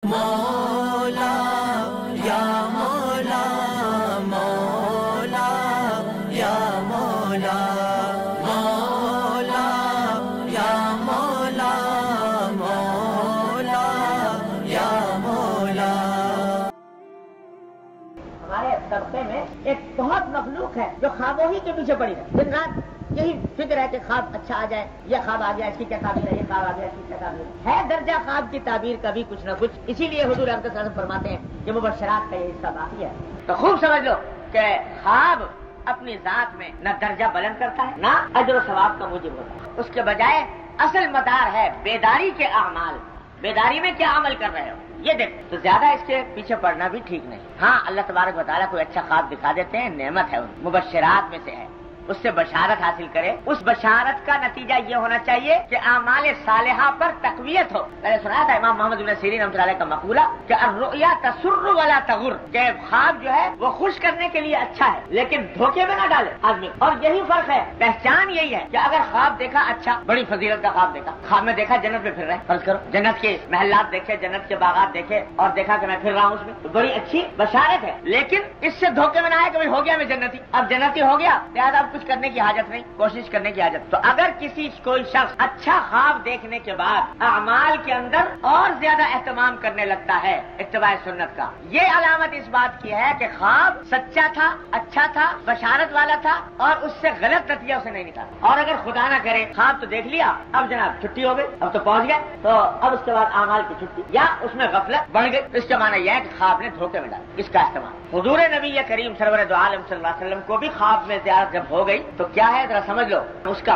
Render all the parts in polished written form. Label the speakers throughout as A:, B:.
A: مولا یا مولا مولا یا مولا مولا یا مولا مولا یا مولا.
B: ہمارے طبقے میں ایک بہت مخلوق ہے جو خوابوں ہی کے پیچھے پڑی ہے، دن رات یہی فکر ہے کہ خواب اچھا آ جائے، یہ خواب آ گیا اس کی کیا تعبیر ہے، یہ خواب آ گیا اس کی کیا تعبیر ہے درجہ خواب کی تعبیر کا بھی کچھ نہ کچھ. اسی لیے حضور اقدس صلی اللہ علیہ وسلم فرماتے ہیں کہ مبشرات کا یہ حصہ باقی ہے. تو خوب سمجھ لو کہ خواب اپنی ذات میں نہ درجہ بلند کرتا ہے نہ اجر و ثواب کا موجب ہوتا ہے. اس کے بجائے اصل مدار ہے بیداری کے اعمال. بیداری میں کیا عمل کر رہے ہو یہ دیکھ. تو زیادہ اس کے پیچھے پڑنا بھی ٹھیک نہیں. ہاں اللہ تبارک و تعالیٰ کوئی اچھا خواب دکھا دیتے ہیں، نعمت ہے، مبشرات میں سے ہے، اس سے بشارت حاصل کرے. اس بشارت کا نتیجہ یہ ہونا چاہیے کہ اعمال صالحہ پر تقویت ہو. میں نے سنا تھا امام محمد بن سیرین رحمۃ اللہ علیہ کا مقولہ کہ الرؤیا تسر ولا تغر، کہ خواب جو ہے وہ خوش کرنے کے لیے اچھا ہے لیکن دھوکے میں نہ ڈالے آدمی. اور یہی فرق ہے، پہچان یہی ہے کہ اگر خواب دیکھا اچھا، بڑی فضیلت کا خواب دیکھا، خواب میں دیکھا جنت میں پھر رہے، فرض کرو جنت کے محلات دیکھے، جنت کے باغات دیکھے اور دیکھا کہ میں پھر رہا ہوں اس میں، تو بڑی اچھی بشارت ہے. لیکن اس سے دھوکے میں نہ آئے کہ بھائی ہو گیا میں جنتی، اب جنتی ہو گیا لہٰذا اب کچھ کرنے کی حاجت نہیں، کوشش کرنے کی حاجت. تو اگر کوئی شخص اچھا خواب دیکھنے کے بعد اعمال کے اندر اور زیادہ اہتمام کرنے لگتا ہے اتباع سنت کا، یہ علامت اس بات کی ہے کہ خواب سچا تھا، اچھا تھا، بشارت والا تھا اور اس سے غلط نتیجہ اسے نہیں نکالا. اور اگر خدا نہ کرے خواب تو دیکھ لیا، اب جناب چھٹی ہو گئی، اب تو پہنچ گئے، تو اب اس کے بعد اعمال کی چھٹی یا اس میں غفلت بڑھ گئی، اس کا معنی یہ ہے کہ خواب نے دھوکے میں ڈالا. اس کا استعمال حضور نبی کریم سرور دو عالم صلی اللہ علیہ وسلم کو بھی خواب میں زیارت جب ہو گئی تو کیا ہے ذرا سمجھ لو. اس کا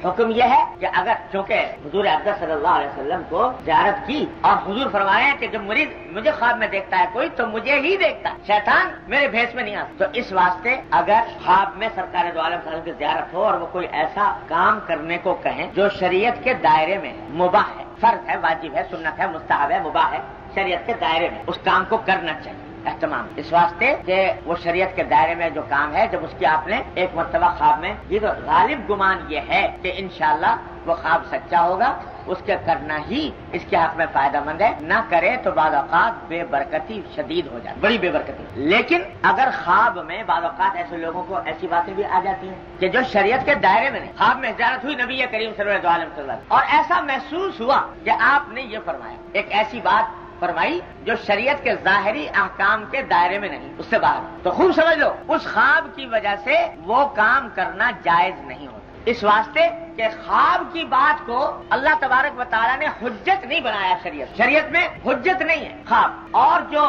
B: حکم یہ ہے کہ اگر چونکہ حضور اقدس صلی اللہ علیہ وسلم کو زیارت کی اور حضور فرمائے کہ جب مریض مجھے خواب میں دیکھتا ہے کوئی تو مجھے ہی دیکھتا ہے، شیطان میرے بھیس میں نہیں آتا. تو اس واسطے اگر خواب میں سرکار دو عالم صلی اللہ علیہ وسلم کی زیارت ہو اور وہ کوئی ایسا کام کرنے کو کہیں جو شریعت کے دائرے میں ہے، مباح ہے، فرض ہے، واجب ہے، سنت ہے، مستحب ہے، مباح ہے، شریعت کے دائرے میں، اس کام کو کرنا چاہیے اہتمام. اس واسطے کہ وہ شریعت کے دائرے میں جو کام ہے، جب اس کی آپ نے ایک مرتبہ خواب میں یہ تو غالب گمان یہ ہے کہ انشاءاللہ وہ خواب سچا ہوگا، اس کے کرنا ہی اس کے حق میں فائدہ مند ہے. نہ کرے تو بعض اوقات بے برکتی شدید ہو جائے، بڑی بے برکتی. لیکن اگر خواب میں بعض اوقات ایسے لوگوں کو ایسی باتیں بھی آ جاتی ہیں کہ جو شریعت کے دائرے میں نہیں، خواب میں زیارت ہوئی نبی کریم صلی اللہ علیہ وسلم اور ایسا محسوس ہوا کہ آپ نے یہ فرمایا، ایک ایسی بات فرمائی جو شریعت کے ظاہری احکام کے دائرے میں نہیں، اس سے باہر، تو خوب سمجھ لو اس خواب کی وجہ سے وہ کام کرنا جائز نہیں ہوتا. اس واسطے کہ خواب کی بات کو اللہ تبارک و تعالیٰ نے حجت نہیں بنایا. شریعت میں حجت نہیں ہے خواب. اور جو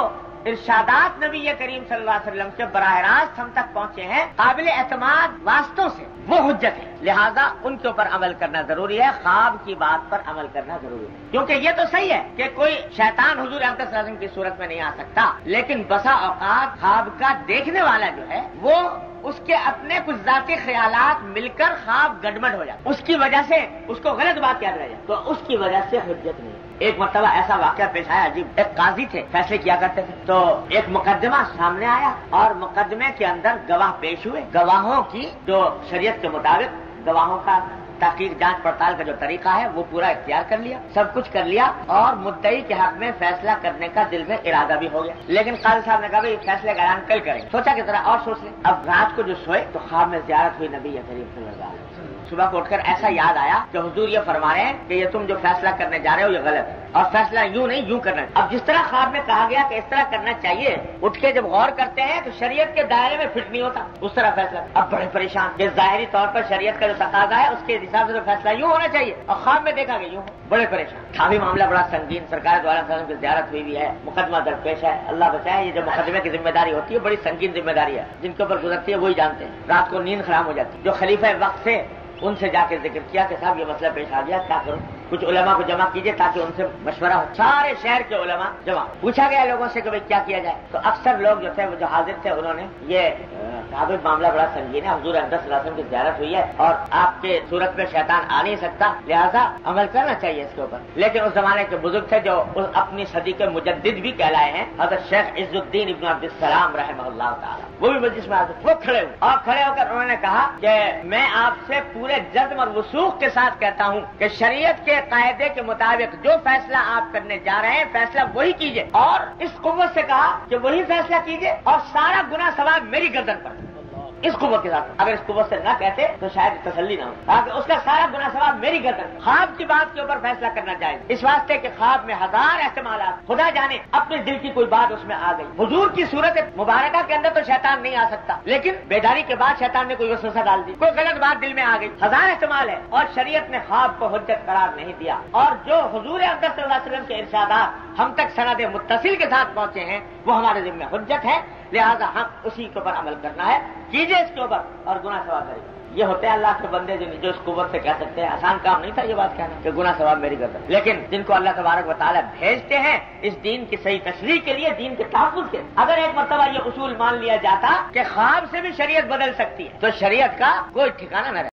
B: ارشادات نبی کریم صلی اللہ علیہ وسلم کے براہ راست ہم تک پہنچے ہیں قابل اعتماد واسطوں سے، وہ حجت ہے. لہذا ان کے اوپر عمل کرنا ضروری ہے، خواب کی بات پر عمل کرنا ضروری ہے. کیونکہ یہ تو صحیح ہے کہ کوئی شیطان حضور اقدس صلی اللہ علیہ وسلم کی صورت میں نہیں آ سکتا، لیکن بسا اوقات خواب کا دیکھنے والا جو ہے وہ اس کے اپنے کچھ ذاتی خیالات مل کر خواب گڑبڑ ہو جاتا، اس کی وجہ سے اس کو غلط بات یاد رہ جائے، تو اس کی وجہ سے حجت نہیں. ایک مرتبہ ایسا واقعہ پیش آیا عجیب. ایک قاضی تھے، فیصلے کیا کرتے تھے، تو ایک مقدمہ سامنے آیا اور مقدمے کے اندر گواہ پیش ہوئے. گواہوں کی جو شریعت کے مطابق گواہوں کا تحقیق جانچ پڑتال کا جو طریقہ ہے وہ پورا اختیار کر لیا، سب کچھ کر لیا اور مدعی کے حق میں فیصلہ کرنے کا دل میں ارادہ بھی ہو گیا. لیکن قاضی صاحب نے کہا بھائی فیصلے کا اعلان کل کریں. سوچا کہ ذرا اور سوچ لیں. اب رات کو جو سوئے تو خواب میں زیارت ہوئی نبی کریم صلی اللہ علیہ وسلم. صبح کو اٹھ کر ایسا یاد آیا کہ حضور یہ فرما رہے ہیں کہ یہ تم جو فیصلہ کرنے جا رہے ہو یہ غلط ہے اور فیصلہ یوں نہیں یوں کرنا ہے. اب جس طرح خواب میں کہا گیا کہ اس طرح کرنا چاہیے، اٹھ کے جب غور کرتے ہیں تو شریعت کے دائرے میں فٹ نہیں ہوتا اس طرح فیصلہ. اب بڑے پریشان کہ ظاہری طور پر شریعت کا جو تقاضا ہے اس کے حساب سے تو فیصلہ یوں ہونا چاہیے اور خواب میں دیکھا کہ یوں. بڑے پریشان. کافی معاملہ بڑا سنگین. سرکار دو عالم صلی اللہ علیہ وسلم کی زیارت ہوئی ہے، مقدمہ درپیش ہے. اللہ بچائے، یہ جو مقدمے کی ذمہ داری ہوتی ہے بڑی سنگین ذمہ داری ہے. جن کے اوپر گزرتی ہے وہی جانتے ہیں. رات کو نیند خراب ہو جاتی ہے. جو خلیفہ وقت سے ان سے جا کے ذکر کیا کہ صاحب یہ مسئلہ پیش آ گیا، کیا کروں؟ کچھ علماء کو جمع کیجیے تاکہ ان سے مشورہ ہو. سارے شہر کے علماء جمع. پوچھا گیا لوگوں سے کہ بھائی کیا کیا جائے، تو اکثر لوگ جو تھے وہ جو حاضر تھے انہوں نے یہ کہا بھائی معاملہ بڑا سنگین ہے, حضور اقدس صلی اللہ علیہ وسلم کی زیارت ہوئی ہے اور آپ کے صورت میں شیطان آ نہیں سکتا, لہذا عمل کرنا چاہیے اس کے اوپر. لیکن اس زمانے کے بزرگ تھے جو اپنی صدی کے مجدد بھی کہلائے ہیں, حضرت شیخ عز الدین ابن عبد السلام رحمہ اللہ تعالیٰ, وہ بھی مجلس میں آتے, وہ کھڑے ہوئے اور کھڑے ہو کر انہوں نے کہا کہ میں آپ سے پورے جزم اور وثوق کے ساتھ کہتا ہوں کہ شریعت کے قاعدے کے مطابق جو فیصلہ آپ کرنے جا رہے ہیں فیصلہ وہی کیجئے, اور اس قوت سے کہا کہ وہی فیصلہ کیجئے اور سارا گناہ ثواب میری گردن پر. اس قوت کے ساتھ, اگر اس قوت سے نہ کہتے تو شاید تسلی نہ ہو, تاکہ اس کا سارا گناہ ثواب میری گردن. خواب کی بات کے اوپر فیصلہ کرنا چاہیے, اس واسطے کہ خواب میں ہزار احتمالات, خدا جانے اپنے دل کی کوئی بات اس میں آ گئی. حضور کی صورت مبارکہ کے اندر تو شیطان نہیں آ سکتا, لیکن بیداری کے بعد شیطان نے کوئی وسوسہ ڈال دی, کوئی غلط بات دل میں آ گئی, ہزار احتمال ہے. اور شریعت نے خواب کو حجت قرار نہیں دیا, اور جو حضور اقدس صلی اللہ علیہ وسلم کے ارشادات ہم تک سند متصل کے ساتھ پہنچے ہیں وہ ہمارے ذمہ حجت ہے, لہذا ہم اسی کے اوپر عمل کرنا ہے. کیجئے اس کے اوپر اور گناہ ثواب کرے. یہ ہوتے ہیں اللہ کے بندے جو اس قوت سے کہہ سکتے ہیں. آسان کام نہیں تھا یہ بات کہنا کہ گناہ ثواب میری گردن, لیکن جن کو اللہ تبارک و تعالیٰ بھیجتے ہیں اس دین کی صحیح تشریح کے لیے, دین کے تحفظ کے, اگر ایک مرتبہ یہ اصول مان لیا جاتا کہ خواب سے بھی شریعت بدل سکتی ہے تو شریعت کا کوئی ٹھکانہ نہ رہتا.